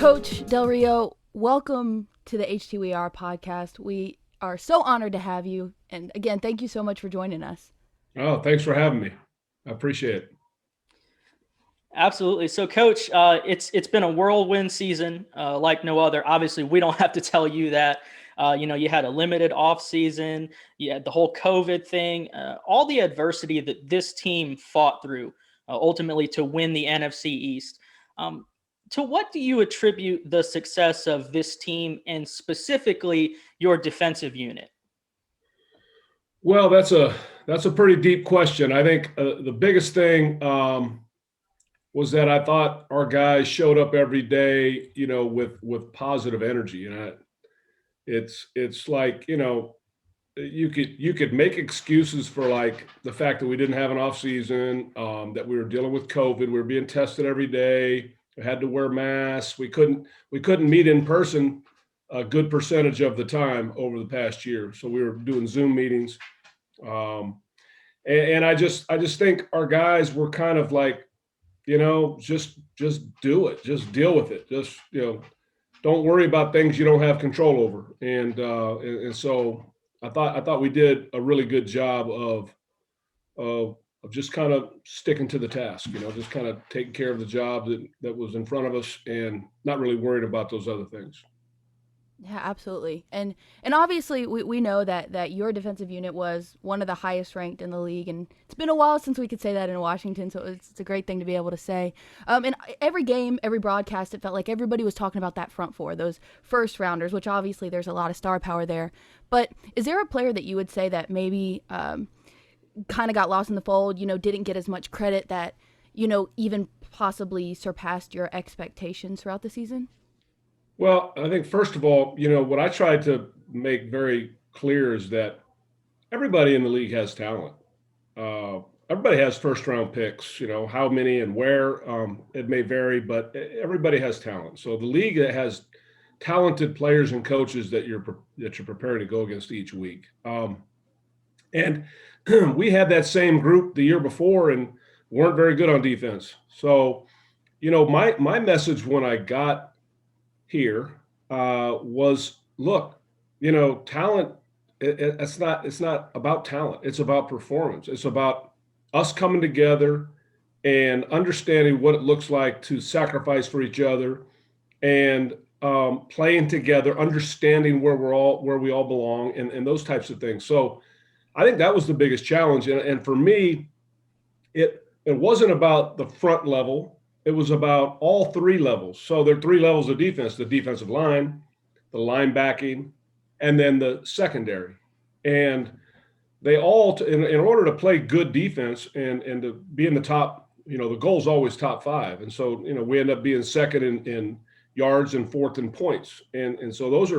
Coach Del Rio, welcome to the HTWeAre podcast. We are so honored to have you. And again, thank you so much for joining us. Oh, thanks for having me. I appreciate it. Absolutely. So, Coach, it's been a whirlwind season like no other. Obviously, we don't have to tell you that. You had a limited off season. You had the whole COVID thing, all the adversity that this team fought through ultimately to win the NFC East. To what do you attribute the success of this team and specifically your defensive unit? Well, that's a pretty deep question. I think the biggest thing was that I thought our guys showed up every day, with positive energy. And it's like, you could make excuses for like the fact that we didn't have an off season, that we were dealing with COVID, we were being tested every day, we had to wear masks, we couldn't meet in person a good percentage of the time over the past year. So we were doing Zoom meetings. And I just think our guys were kind of like, just do it, just deal with it. Just, don't worry about things you don't have control over. And so I thought we did a really good job of just kind of sticking to the task, just kind of taking care of the job that was in front of us and not really worried about those other things. Yeah, absolutely. And obviously we know that your defensive unit was one of the highest ranked in the league, and it's been a while since we could say that in Washington, so it's a great thing to be able to say. And every game, every broadcast, it felt like everybody was talking about that front four, those first rounders, which obviously there's a lot of star power there. But is there a player that you would say that maybe kind of got lost in the fold, didn't get as much credit that, even possibly surpassed your expectations throughout the season? Well, I think first of all, what I tried to make very clear is that everybody in the league has talent. Everybody has first round picks, how many and where, it may vary, but everybody has talent. So the league that has talented players and coaches that you're preparing to go against each week. And we had that same group the year before and weren't very good on defense. So, my message when I got here was, look, talent. It's not about talent. It's about performance. It's about us coming together and understanding what it looks like to sacrifice for each other and playing together, understanding where we all belong, and those types of things. So I think that was the biggest challenge. And for me, it wasn't about the front level. It was about all three levels. So there are three levels of defense: the defensive line, the linebacking, and then the secondary. And they all, in order to play good defense and to be in the top, the goal is always top five. And so, we end up being second in yards and fourth in points. And so those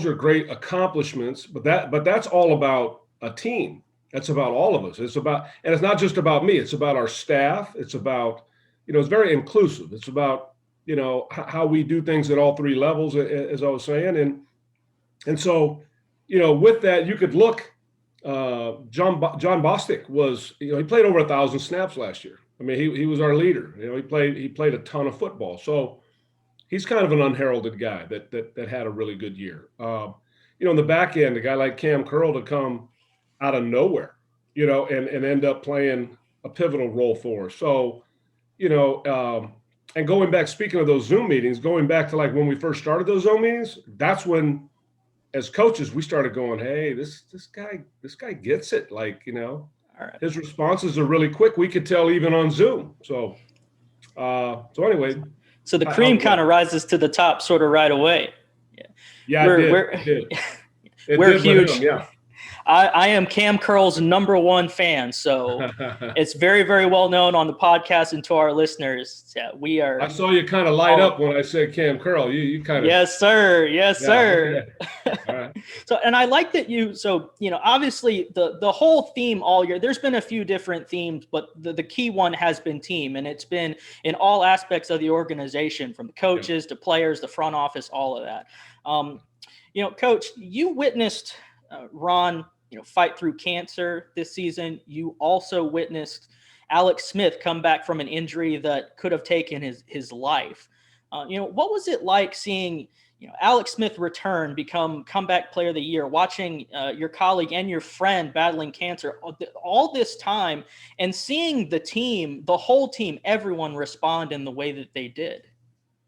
are great accomplishments, but that's all about a team. That's about all of us. And it's not just about me. It's about our staff. It's about, it's very inclusive. It's about, how we do things at all three levels, as I was saying. And so, with that, you could look, John Bostic was, he played over 1,000 snaps last year. I mean, he was our leader. He played a ton of football. So he's kind of an unheralded guy that had a really good year. In the back end, a guy like Cam Curl to come out of nowhere, and end up playing a pivotal role for us. So, and going back, speaking of those Zoom meetings, going back to like when we first started those Zoom meetings, that's when, as coaches, we started going, hey, this guy gets it. Like, All right. His responses are really quick. We could tell even on Zoom. So anyway. So the cream kind of rises to the top sort of right away. Yeah, it did. We're huge. Him, yeah. I am Cam Curl's number one fan, so it's very, very well known on the podcast and to our listeners. Yeah, we are. I saw you kind of light up when I said Cam Curl. You kind of. Yes, sir. Yes, sir. Okay. All right. So, and I like that obviously the whole theme all year, there's been a few different themes, but the key one has been team, and it's been in all aspects of the organization, from the coaches to players, the front office, all of that. Coach, you witnessed Ron, fight through cancer this season. You also witnessed Alex Smith come back from an injury that could have taken his life. What was it like seeing Alex Smith return, become comeback player of the year, watching your colleague and your friend battling cancer all this time, and seeing the whole team, everyone respond in the way that they did?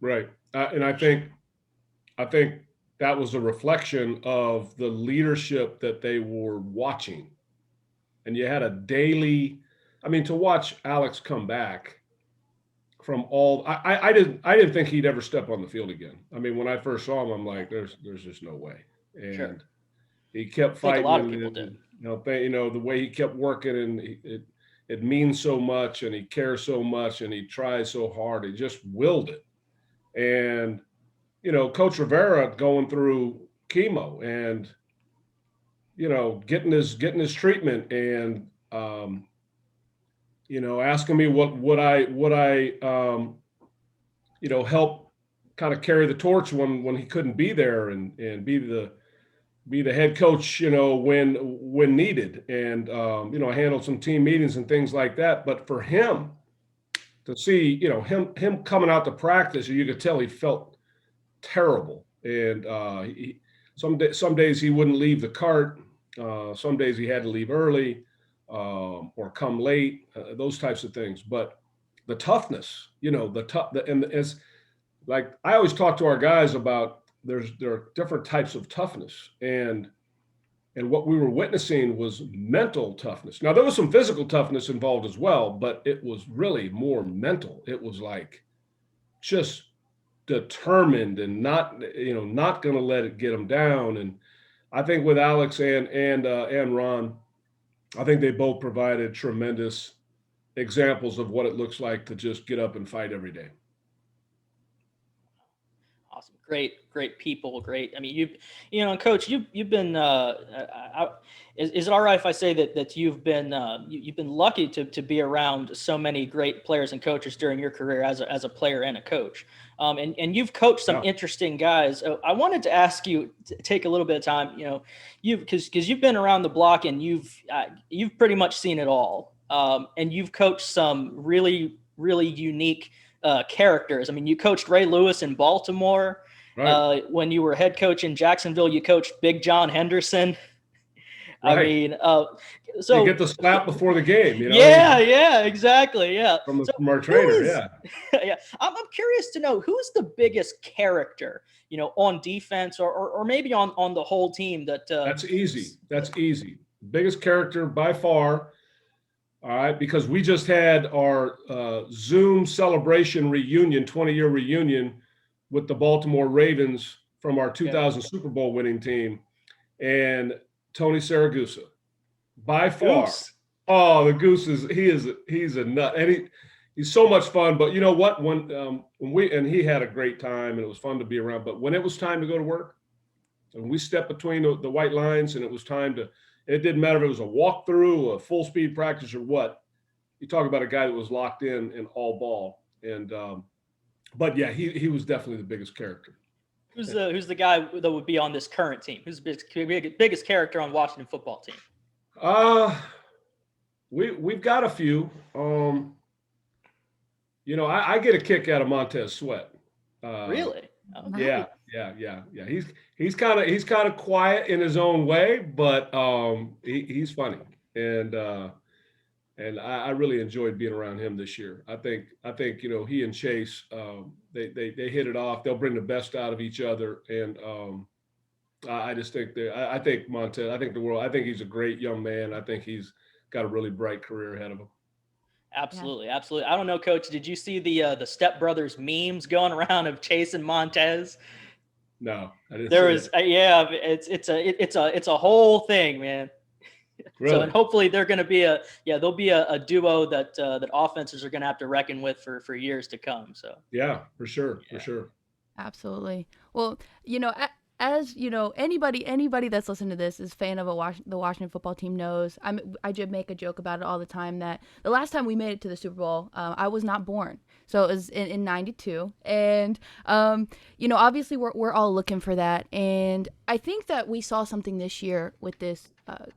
Right. And I think that was a reflection of the leadership that they were watching. And you had a daily, I mean, to watch Alex come back from all, I didn't think he'd ever step on the field again. I mean, when I first saw him, I'm like, there's just no way. Sure. And he kept I think a fighting, lot of and, people did. the way he kept working, and it means so much, and he cares so much, and he tries so hard. He just willed it. And Coach Rivera going through chemo and getting his treatment, and asking me what would I help kind of carry the torch when he couldn't be there, and be the head coach, when needed, and I handled some team meetings and things like that. But for him to see, him coming out to practice, you could tell he felt terrible. And some days he wouldn't leave the cart. Some days he had to leave early, or come late, those types of things. But the toughness, and it's like I always talk to our guys about, there are different types of toughness, and what we were witnessing was mental toughness. Now there was some physical toughness involved as well, but it was really more mental. It was like just determined, and not going to let it get them down. And I think with Alex and Ron, I think they both provided tremendous examples of what it looks like to just get up and fight every day. Awesome. Great people. Great. I mean, and Coach, you've been, is it all right if I say that you've been lucky to be around so many great players and coaches during your career as a player and a coach, and you've coached some interesting guys. I wanted to ask you to take a little bit of time, because you've been around the block, and you've pretty much seen it all, and you've coached some really, really unique characters. I mean, you coached Ray Lewis in Baltimore. Right. When you were head coach in Jacksonville, you coached Big John Henderson. Right. I mean, so you get the slap before the game, Yeah, exactly. Yeah. From our trainer, yeah. I'm curious to know, who's the biggest character, on defense, or maybe on the whole team that. That's easy. Biggest character by far. All right, because we just had our Zoom celebration reunion, 20-year reunion with the Baltimore Ravens from our 2000 Super Bowl winning team, and Tony Saragusa, by far. Goose. Oh, the Goose he's a nut, and he's so much fun. But you know what? When he had a great time, and it was fun to be around. But when it was time to go to work, and we stepped between the white lines, and it was time to. It didn't matter if it was a walkthrough, a full speed practice, or what. You talk about a guy that was locked in all ball, and but yeah, he was definitely the biggest character. Who's the guy that would be on this current team? Who's the biggest character on Washington football team? We've got a few. I get a kick out of Montez Sweat. Really? Okay. Yeah. He's kind of quiet in his own way, but he's funny, and I really enjoyed being around him this year. I think he and Chase, they hit it off. They'll bring the best out of each other, and I just think I think Montez. I think he's a great young man. I think he's got a really bright career ahead of him. Absolutely. I don't know, Coach. Did you see the Step Brothers memes going around of Chase and Montez? No, I didn't. There is, it's a whole thing, man. Really? So, and hopefully they're going to be there'll be a duo that offenses are going to have to reckon with for years to come. So yeah, for sure. Absolutely. Well, as anybody that's listening to this is fan of the Washington football team knows. I just make a joke about it all the time that the last time we made it to the Super Bowl, I was not born, so it was in '92, and obviously we're all looking for that, and I think that we saw something this year with this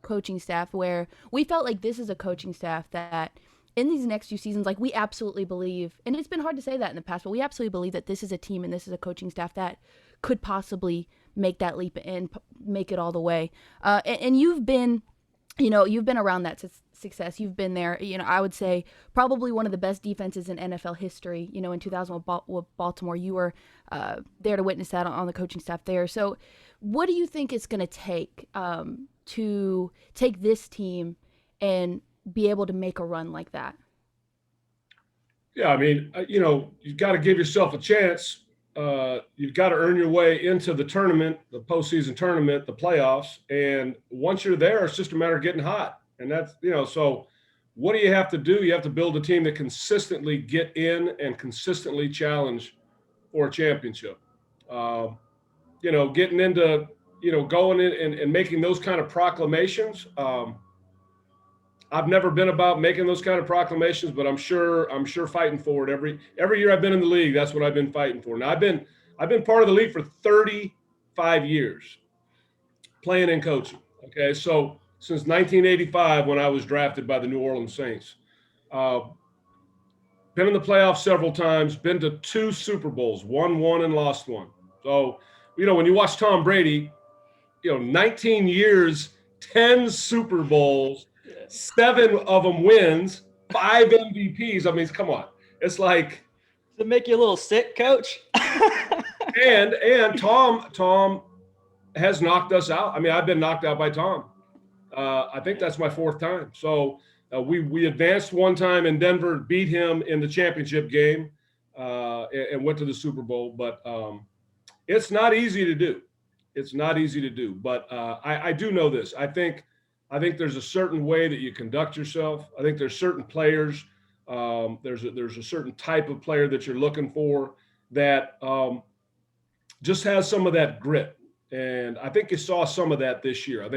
coaching staff where we felt like this is a coaching staff that in these next few seasons, like we absolutely believe, and it's been hard to say that in the past, but we absolutely believe that this is a team and this is a coaching staff that could possibly make that leap and make it all the way. And you've been, you've been around that success. You've been there. I would say probably one of the best defenses in NFL history. In 2000 with Baltimore, you were there to witness that on the coaching staff there. So, what do you think it's going to take to take this team and be able to make a run like that? Yeah, I mean, you've got to give yourself a chance. You've got to earn your way into the tournament, the postseason tournament, the playoffs. And once you're there, it's just a matter of getting hot. And that's, so what do you have to do? You have to build a team that consistently get in and consistently challenge for a championship. Getting into, going in and making those kind of proclamations. I've never been about making those kind of proclamations, but I'm sure fighting for it every year I've been in the league. That's what I've been fighting for. Now I've been part of the league for 35 years, playing and coaching. Okay, so since 1985 when I was drafted by the New Orleans Saints, been in the playoffs several times, been to 2 Super Bowls, won 1 and lost 1. So when you watch Tom Brady, 19 years, 10 Super Bowls. 7 of them wins, 5 MVPs. I mean, come on. It's like, does it make you a little sick, Coach? and Tom has knocked us out. I mean, I've been knocked out by Tom. I think that's my 4th time. So we advanced one time in Denver, beat him in the championship game, and went to the Super Bowl. But it's not easy to do. It's not easy to do. But I do know this. I think there's a certain way that you conduct yourself. I think there's certain players. There's a certain type of player that you're looking for that just has some of that grit. And I think you saw some of that this year. I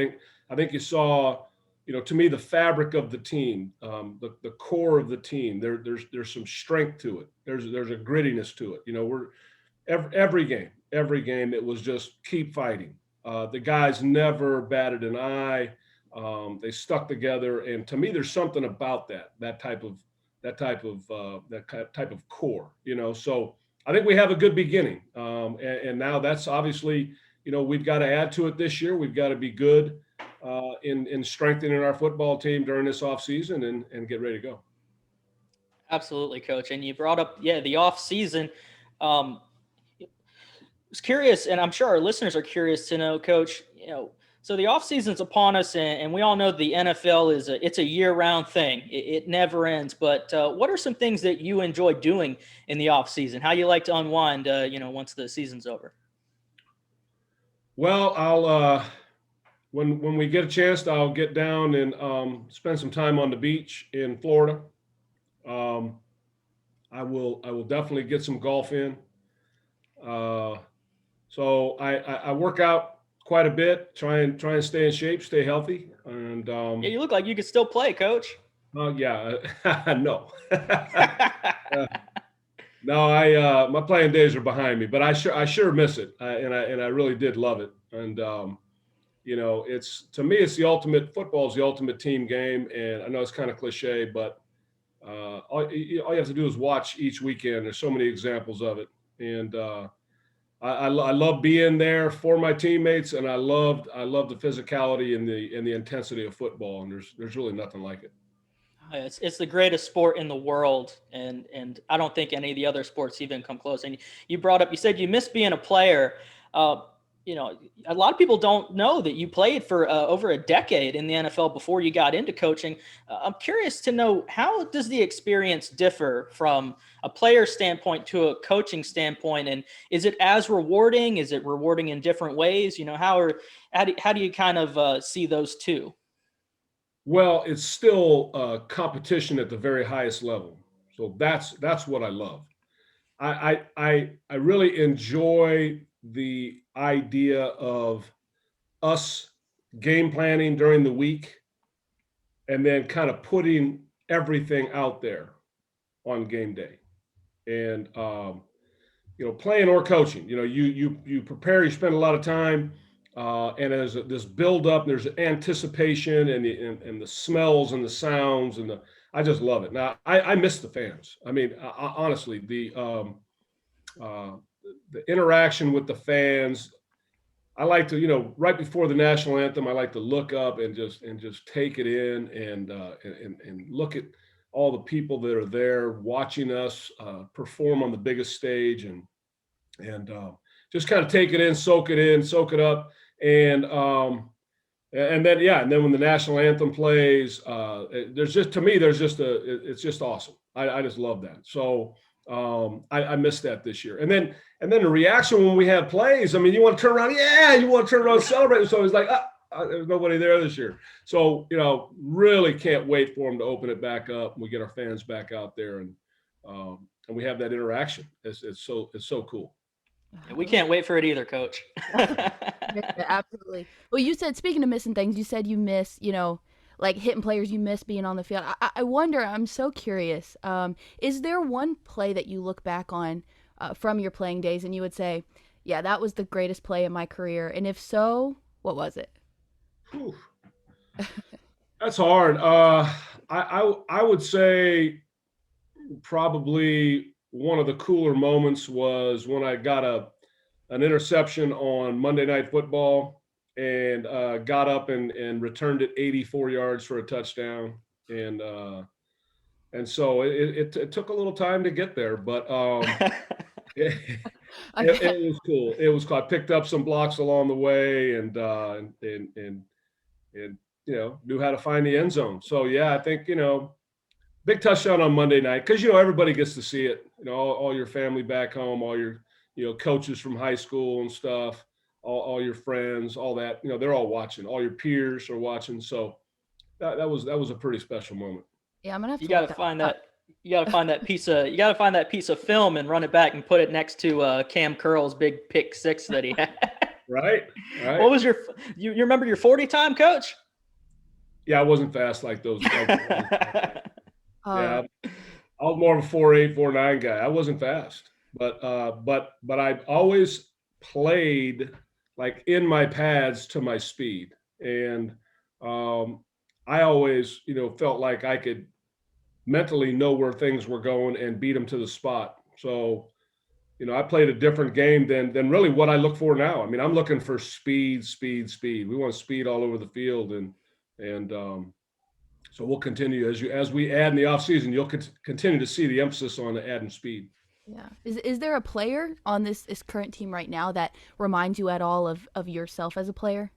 think you saw, to me, the fabric of the team, the core of the team. There's some strength to it. There's a grittiness to it. We're every game it was just keep fighting. The guys never batted an eye. They stuck together, and to me, there's something about that type of core. So I think we have a good beginning, and now that's obviously, we've got to add to it this year. We've got to be good in strengthening our football team during this off season and get ready to go. Absolutely, Coach. And you brought up, the off season. I was curious, and I'm sure our listeners are curious to know, Coach. So the offseason's upon us, and we all know the NFL it's a year-round thing. It never ends. But what are some things that you enjoy doing in the offseason? How you like to unwind, once the season's over? Well, I'll when we get a chance, I'll get down and spend some time on the beach in Florida. I will definitely get some golf in. So I work out quite a bit, try and stay in shape, stay healthy. And you look like you could still play, Coach. Yeah, no. No, my playing days are behind me, but I sure miss it. And I really did love it. And it's, to me, it's the ultimate, football is the ultimate team game. And I know it's kind of cliche, but all you have to do is watch each weekend. There's so many examples of it. And I love being there for my teammates, and I love the physicality and the intensity of football, and there's really nothing like it. It's the greatest sport in the world, and I don't think any of the other sports even come close. And you said you miss being a player. A lot of people don't know that you played for over a decade in the NFL before you got into coaching. I'm curious to know, how does the experience differ from a player standpoint to a coaching standpoint? And is it as rewarding? Is it rewarding in different ways? How do you kind of see those two? Well, it's still competition at the very highest level. So that's what I love. I really enjoy the idea of us game planning during the week and then kind of putting everything out there on game day. And playing or coaching, you prepare, you spend a lot of time, and there's this build up, there's anticipation and the smells and the sounds and I just love it. Now I miss the fans. I mean, honestly, uh, the interaction with the fans. I like to, right before the national anthem, I like to look up and just take it in and look at all the people that are there watching us perform on the biggest stage and just kind of take it in, soak it up, and and then yeah, and then when the national anthem plays, there's just to me there's just it's just awesome. I just love that. So I missed that this year, and then the reaction when we have plays. I mean, you want to turn around, yeah, you want to turn around and celebrate. So it's like there's nobody there this year. So really can't wait for them to open it back up. And we get our fans back out there, and we have that interaction. It's so cool. We can't wait for it either, Coach. Yeah, absolutely. Well, you said, speaking of missing things, you said you miss, like hitting players, you miss being on the field. I wonder, I'm so curious, is there one play that you look back on from your playing days and you would say, yeah, that was the greatest play in my career? And if so, what was it? Whew. That's hard. I would say probably one of the cooler moments was when I got an interception on Monday Night Football and got up and returned it 84 yards for a touchdown. And so it took a little time to get there, but it, it was cool. It was cool. I picked up some blocks along the way and knew how to find the end zone. So yeah, I think big touchdown on Monday night because everybody gets to see it. All your family back home, all your coaches from high school and stuff, all your friends, all that. They're all watching. All your peers are watching. So that was a pretty special moment. Yeah, I'm gonna have to. You gotta find that. You gotta find that piece of. You gotta find that piece of film and run it back and put it next to Cam Curl's big pick six that he had. Right. What was your? You remember your 40 time, Coach? Yeah, I wasn't fast like those. Yeah, Uh, I was more of a 4.8, 4.9 guy. I wasn't fast, but I always played like in my pads to my speed, and I always felt like I could mentally know where things were going and beat them to the spot. So I played a different game than really what I look for now. I mean, I'm looking for speed. We want speed all over the field, and so we'll continue as we add in the offseason. You'll continue to see the emphasis on adding speed. yeah. Is there a player on this current team right now that reminds you at all of yourself as a player?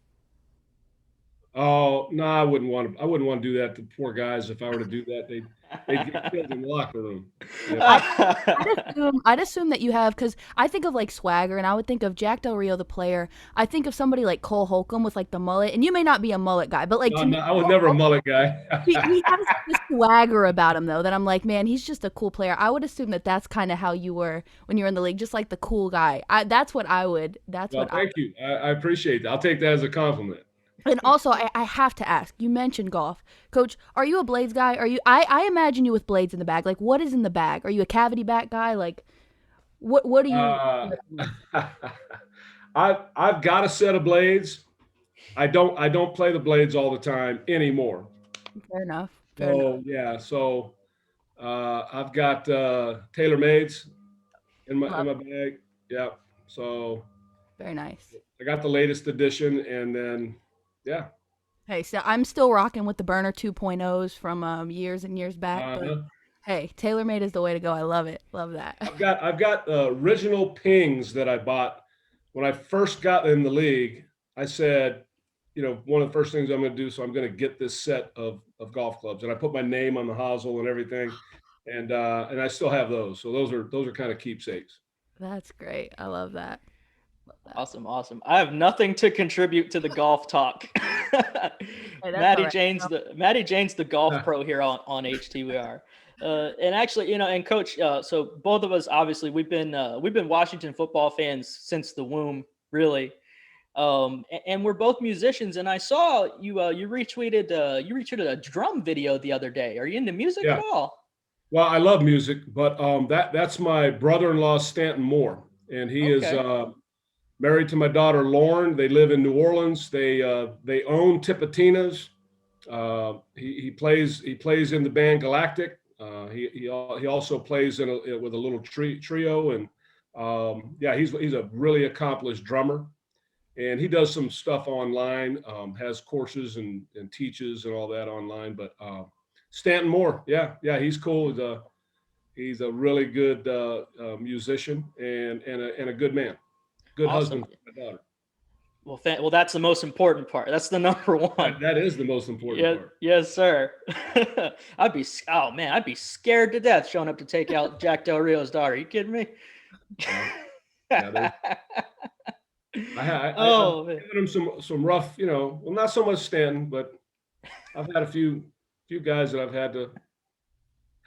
Oh no, I wouldn't want to do that to poor guys. If I were to do that, they'd get killed in the locker room. Yeah. I'd assume that you have, because I think of like swagger, and I would think of Jack Del Rio, the player. I think of somebody like Cole Holcomb with like the mullet, and you may not be a mullet guy, but like to me, I was never a mullet guy. he has this swagger about him though that I'm like, man, he's just a cool player. I would assume that that's kind of how you were when you were in the league, just like the cool guy. That's what I would. Thank you. I appreciate that. I'll take that as a compliment. And also, I have to ask, you mentioned golf. Coach, are you a blades guy? Are you? I imagine you with blades in the bag. Like, what is in the bag? Are you a cavity back guy? Like, what do you? I've got a set of blades. I don't play the blades all the time anymore. Fair enough. Yeah, so I've got TaylorMades in my bag. Yeah, so very nice. I got the latest edition, and then yeah. Hey, so I'm still rocking with the Burner 2.0s from years and years back. But hey, TaylorMade is the way to go. I love it. Love that. I've got original pings that I bought when I first got in the league. I said, one of the first things I'm going to do, so I'm going to get this set of golf clubs, and I put my name on the hosel and everything, and I still have those. So those are kind of keepsakes. That's great. I love that. Awesome. I have nothing to contribute to the golf talk. Hey, Maddie Jane's the golf pro here on HTWeAre. And actually, and Coach, so both of us obviously we've been Washington football fans since the womb, really. And we're both musicians. And I saw you retweeted a drum video the other day. Are you into music at all? Well, I love music, but that's my brother-in-law Stanton Moore, and he is married to my daughter Lauren. They live in New Orleans. They own Tipitinas, He plays in the band Galactic. He also plays with a little trio, and yeah, he's a really accomplished drummer, and he does some stuff online, has courses and teaches and all that online. But Stanton Moore, yeah, he's cool. He's a really good musician and a good man, good Awesome. husband for my daughter. Well, that's the most important part. That's the number one. That is the most important Yeah, part. yes, sir. I'd be scared to death showing up to take out Jack Del Rio's daughter. You kidding me? Yeah, I've Oh man. given him some rough, well, not so much Stanton, but I've had a few guys that I've had to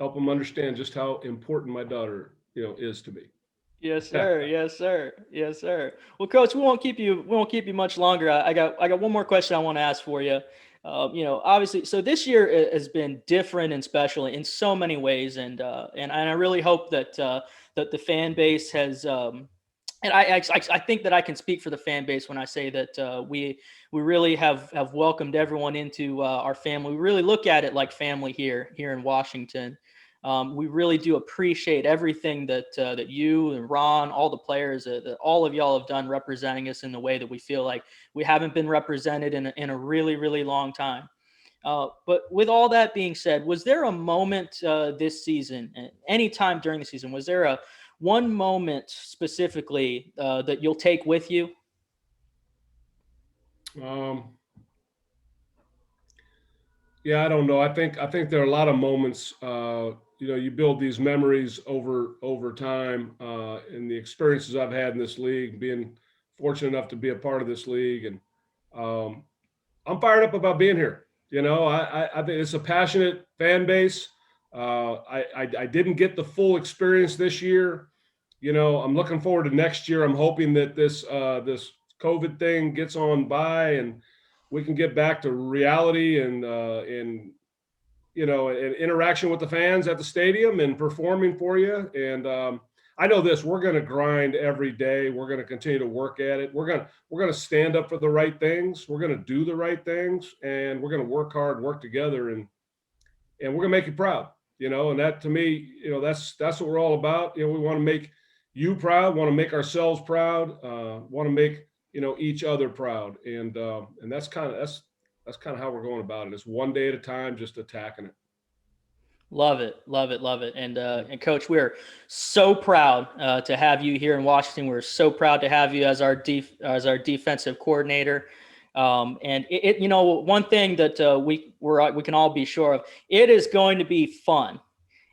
help them understand just how important my daughter, is to me. Yes, sir. Yes, sir. Yes, sir. Well, Coach, we won't keep you. We won't keep you much longer. I got one more question I want to ask for you. Obviously, so this year has been different and special in so many ways, and I really hope that the fan base has. And I think that I can speak for the fan base when I say that we really have welcomed everyone into our family. We really look at it like family here in Washington. We really do appreciate everything that you and Ron, all the players, that all of y'all have done representing us in the way that we feel like we haven't been represented in a really, really long time. But with all that being said, was there a moment this season, any time during the season, was there one moment specifically that you'll take with you? Yeah, I don't know. I think there are a lot of moments. You build these memories over time, and the experiences I've had in this league, being fortunate enough to be a part of this league, and um, I'm fired up about being here. I think it's a passionate fan base. I didn't get the full experience this year. I'm looking forward to next year. I'm hoping that this COVID thing gets on by and we can get back to reality and and interaction with the fans at the stadium and performing for you. And I know this: we're going to grind every day. We're going to continue to work at it. We're going to stand up for the right things. We're going to do the right things, and we're going to work hard, work together, and we're going to make you proud. And that to me, that's what we're all about. We want to make you proud, want to make ourselves proud, want to make each other proud, and that's kind of how we're going about it. It's one day at a time, just attacking it. Love it, love it, love it. And Coach, we're so proud to have you here in Washington. We're so proud to have you as our defensive coordinator. And one thing that we can all be sure of, it is going to be fun.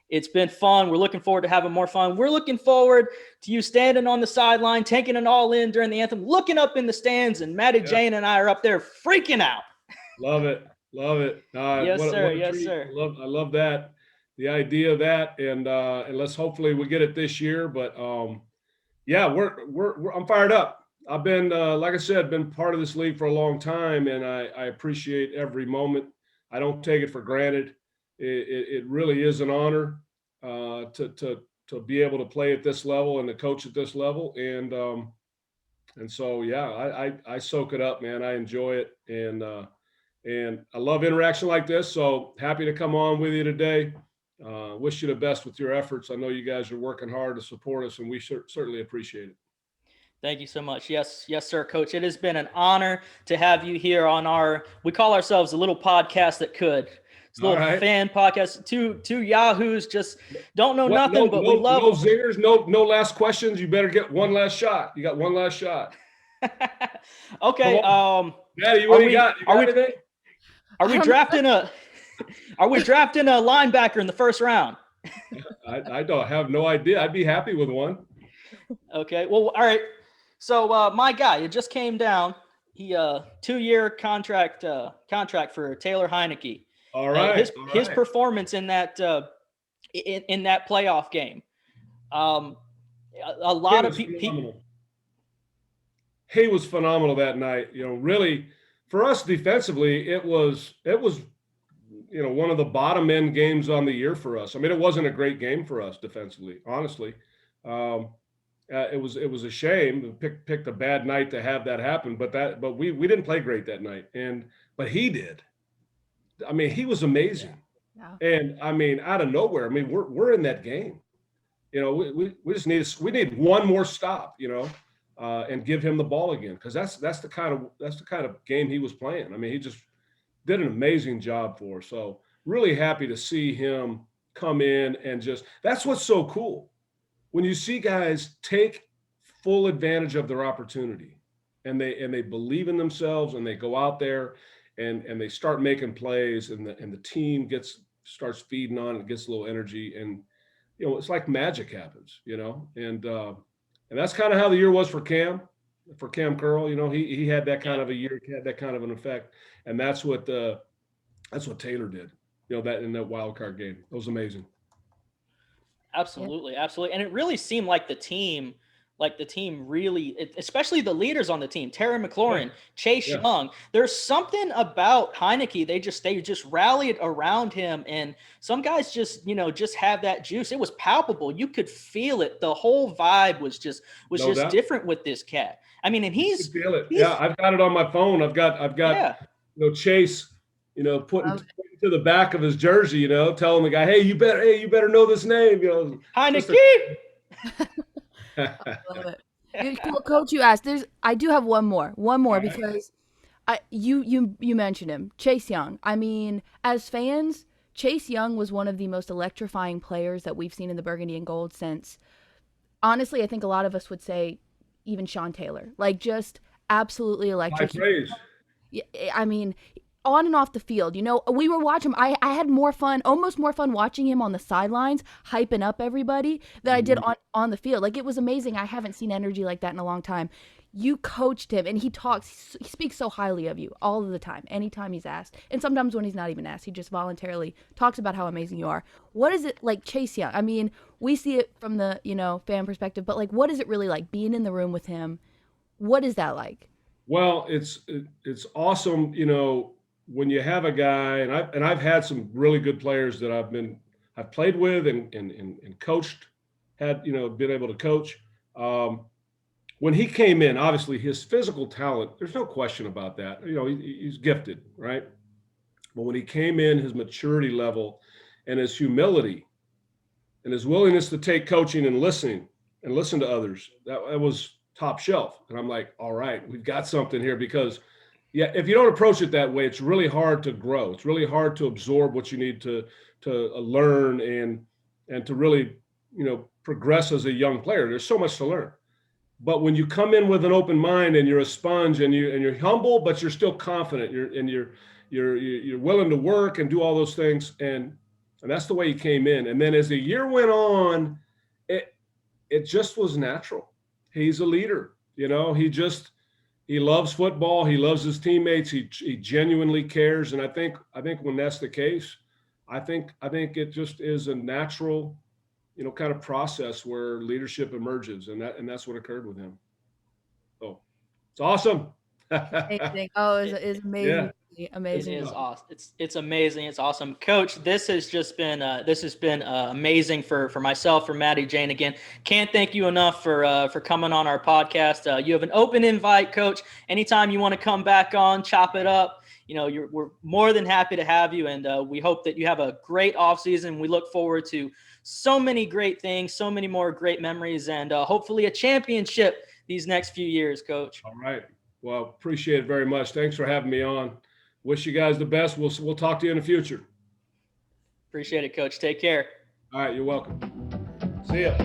It's been fun. We're looking forward to having more fun. We're looking forward to you standing on the sideline, taking it all in during the anthem, looking up in the stands, and Maddie Jane and I are up there freaking out. Love it. Love it. Yes, sir. What Yes, sir. I love that. The idea of that. And let's hopefully we get it this year. But yeah, I'm fired up. I've been, like I said, been part of this league for a long time, and I appreciate every moment. I don't take it for granted. It really is an honor to be able to play at this level and to coach at this level. And so, yeah, I soak it up, man. I enjoy it. And I love interaction like this. So happy to come on with you today. Wish you the best with your efforts. I know you guys are working hard to support us, and we certainly appreciate it. Thank you so much. Yes, sir, Coach. It has been an honor to have you here on we call ourselves a little podcast that could. It's a little fan podcast. Two yahoos just don't know nothing, but we love. No zingers, no last questions. You better get one last shot. You got one last shot. Okay. Maddie, what do you got? Are we drafting a linebacker in the first round? I don't have no idea. I'd be happy with one. Okay. Well, all right. So my guy, it just came down. He 2-year contract for Taylor Heineke. All right. His performance in that in that playoff game. A lot of people. He was phenomenal that night. Really, for us defensively, it was one of the bottom end games on the year for us. I mean, it wasn't a great game for us defensively, honestly. It was a shame. Picked a bad night to have that happen, but we didn't play great that night, but he did. I mean, he was amazing. Yeah. And I mean, out of nowhere, I mean, we're in that game. You know, we just need one more stop, you know, and give him the ball again, because that's the kind of game he was playing. I mean, he just did an amazing job for us. So really happy to see him come in and just that's what's so cool when you see guys take full advantage of their opportunity and they believe in themselves and they go out there and they start making plays and the team starts feeding on it, gets a little energy, and you know, it's like magic happens, you know, and that's kind of how the year was for Cam Curl. You know, he had that kind Yeah. of a year, he had that kind of an effect, and that's what Taylor did. You know, that in that wild card game, it was amazing. Absolutely, absolutely. And it really seemed like the team really, especially the leaders on the team, Terry Yeah, McLaurin, Chase yeah, Young. There's something about Heineke. They just rallied around him, and some guys just just have that juice. It was palpable. You could feel it. The whole vibe was no just doubt. different with this cat. I mean, and You could feel it. Yeah, he's I've got it on my phone. I've got yeah, Chase, you know, putting Love it. to the back of his jersey, you know, telling the guy, hey, you better know this name, you know, just Heineke. Love it. Coach, you asked. I do have one more All right. because you mentioned him, Chase Young. I mean, as fans, Chase Young was one of the most electrifying players that we've seen in the Burgundy and Gold since. Honestly, I think a lot of us would say even Sean Taylor, like just absolutely High electric. praise. Yeah, I mean, on and off the field, we were watching him. I had more fun, almost more fun watching him on the sidelines, hyping up everybody than I did Mhm. on the field. Like, it was amazing. I haven't seen energy like that in a long time. You coached him, and he speaks so highly of you all of the time, anytime he's asked. And sometimes when he's not even asked, he just voluntarily talks about how amazing you are. What is it like, Chase Young? I mean, we see it from the, fan perspective, but like, what is it really like being in the room with him? What is that like? Well, it's awesome, you know, when you have a guy, and I've had some really good players that I've played with and coached, had been able to coach. Um, when he came in, obviously his physical talent, there's no question about that. You know, he's gifted, right? But when he came in, his maturity level and his humility and his willingness to take coaching and listen to others, that was top shelf. And I'm like, all right, we've got something here, because yeah, if you don't approach it that way, it's really hard to grow. It's really hard to absorb what you need to learn and to really progress as a young player. There's so much to learn. But when you come in with an open mind and you're a sponge and you're humble, but you're still confident, you're willing to work and do all those things, and that's the way he came in. And then as the year went on, it just was natural. He's a leader, you know. He loves football. He loves his teammates. He genuinely cares, and I think when that's the case, I think it just is a natural, kind of process where leadership emerges, and that's what occurred with him. So it's awesome. Amazing. Oh, it's amazing. Yeah, good It Amazing. is stuff. awesome. It's amazing. It's awesome, Coach. This has been amazing for myself, for Maddie Jane. Again, can't thank you enough for coming on our podcast. You have an open invite, Coach. Anytime you want to come back on, chop it up. We're more than happy to have you, and we hope that you have a great offseason. We look forward to so many great things, so many more great memories, and hopefully a championship these next few years, Coach. All right. Well, appreciate it very much. Thanks for having me on. Wish you guys the best. We'll talk to you in the future. Appreciate it, Coach. Take care. All right. You're welcome. See ya.